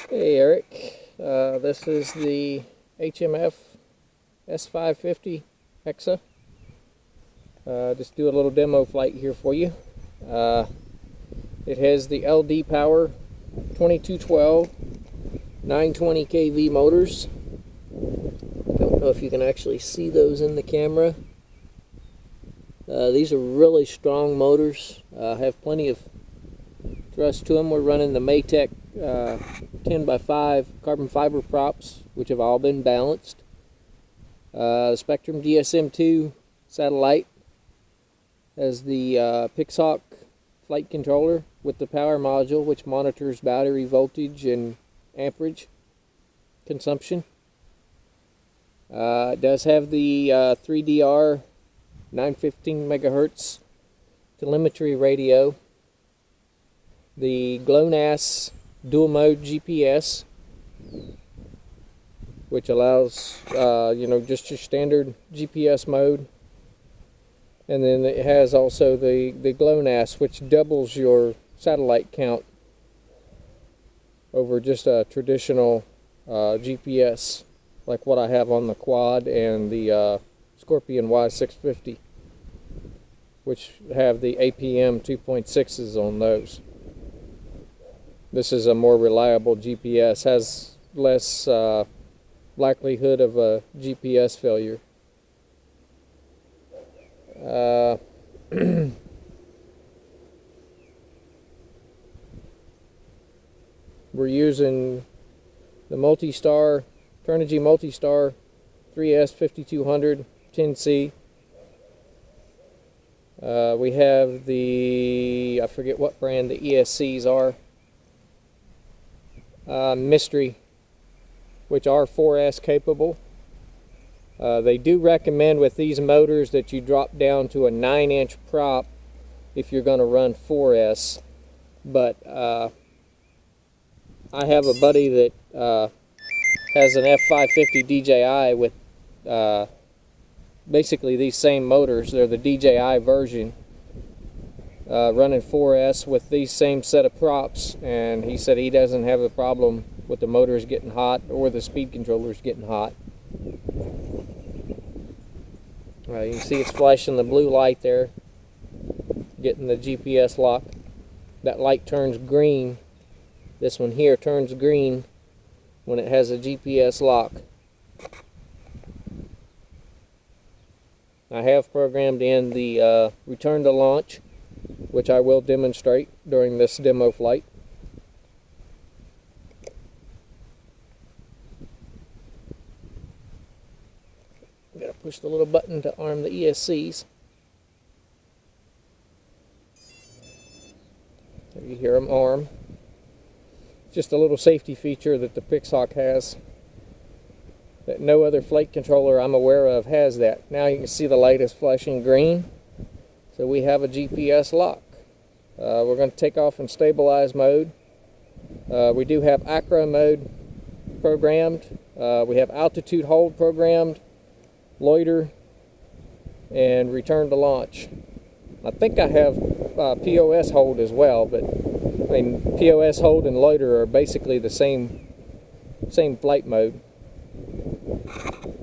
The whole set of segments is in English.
Hey Eric, this is the HMF S550 Hexa. Just do a little demo flight here for you. It has the LD power 2212 920 kV motors. Don't know if you can actually see those in the camera. These are really strong motors, have plenty of thrust to them. We're running the Maytech 10x5 carbon fiber props, which have all been balanced. The Spectrum DSM-2 satellite has the Pixhawk flight controller with the power module, which monitors battery voltage and amperage consumption. It does have the 3DR 915 megahertz telemetry radio, the GLONASS dual mode GPS, which allows just your standard GPS mode, and then it has also the GLONASS, which doubles your satellite count over just a traditional GPS like what I have on the Quad and the Scorpion Y650, which have the APM 2.6s on those. This is a more reliable GPS, has less likelihood of a GPS failure. We're using the Multistar, Turnigy Multistar 3S5200 10C. We have the, I forget what brand the ESCs are, Mystery, which are 4S capable. They do recommend with these motors that you drop down to a 9-inch prop if you're going to run 4S, but I have a buddy that has an S550 DJI with basically these same motors. They're the DJI version, running 4S with these same set of props, and he said he doesn't have a problem with the motors getting hot or the speed controllers getting hot. You can see it's flashing the blue light there, getting the GPS lock. That light turns green. This one here turns green when it has a GPS lock. I have programmed in the return to launch, which I will demonstrate during this demo flight. I'm going to push the little button to arm the ESCs. There you hear them arm. Just a little safety feature that the Pixhawk has that no other flight controller I'm aware of has that. Now you can see the light is flashing green, so we have a GPS lock. We're going to take off in stabilize mode. We do have acro mode programmed. We have altitude hold programmed, loiter, and return to launch. I think I have POS hold as well, but I mean, POS hold and loiter are basically the same flight mode.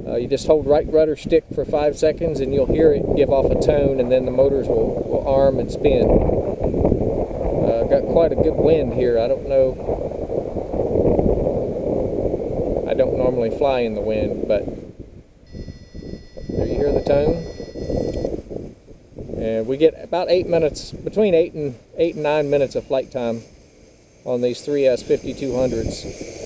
You just hold right rudder stick for 5 seconds and you'll hear it give off a tone, and then the motors will arm and spin. Got quite a good wind here. I don't know. I don't normally fly in the wind, but there you hear the tone. And we get about 8 minutes, between 8 and 9 minutes of flight time on these 3S5200s.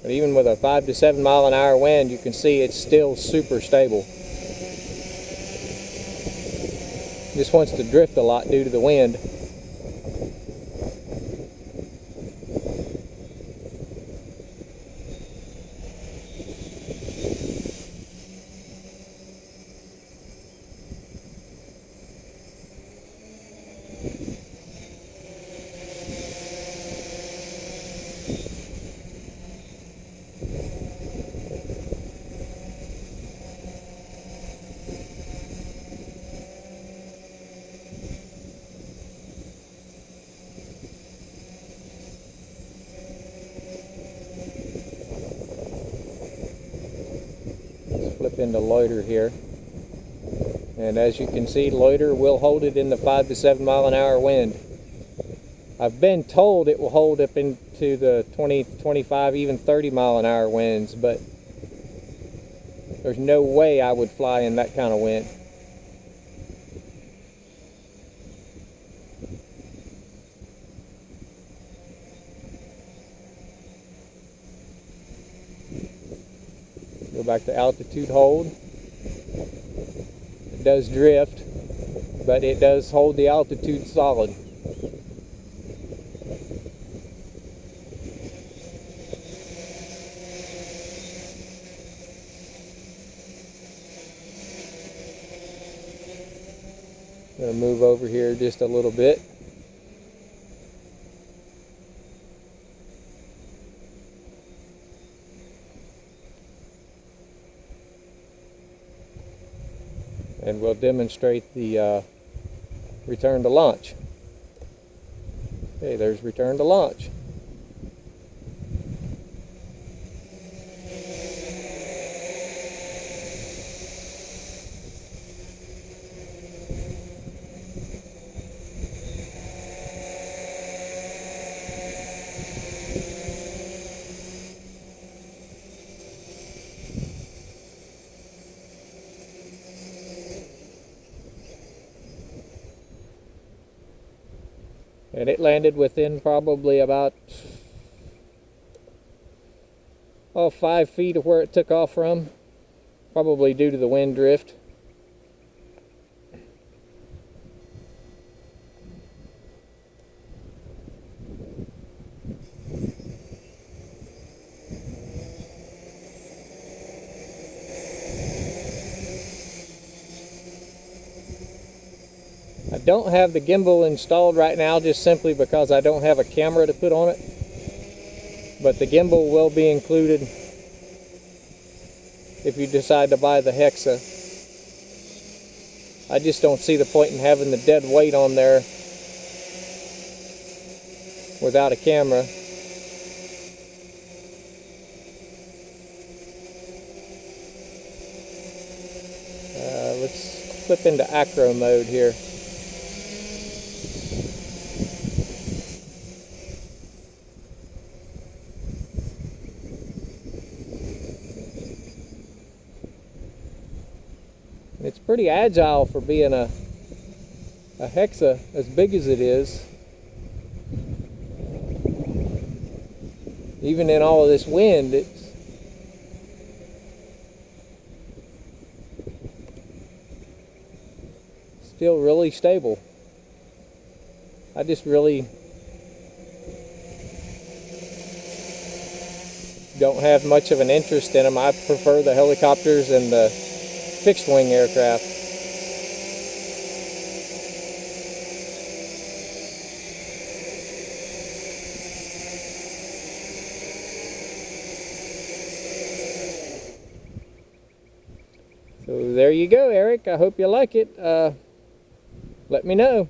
But even with a 5 to 7 mile an hour wind, you can see it's still super stable. Just wants to drift a lot due to the wind. flip into loiter here. And as you can see, loiter will hold it in the 5 to 7 mile an hour wind. I've been told it will hold up into the 20, 25, even 30 mile an hour winds, but there's no way I would fly in that kind of wind. Go back to altitude hold. It does drift, but it does hold the altitude solid. I'm going to move over here just a little bit. And we'll demonstrate the return to launch. Okay, there's return to launch. And it landed within probably about 5 feet of where it took off from, probably due to the wind drift. I don't have the gimbal installed right now just simply because I don't have a camera to put on it, but the gimbal will be included if you decide to buy the Hexa. I just don't see the point in having the dead weight on there without a camera. Let's flip into acro mode here. It's pretty agile for being a Hexa as big as it is. Even in all of this wind, it's still really stable. I just really don't have much of an interest in them. I prefer the helicopters and the fixed wing aircraft. So there you go, Eric. I hope you like it. Let me know.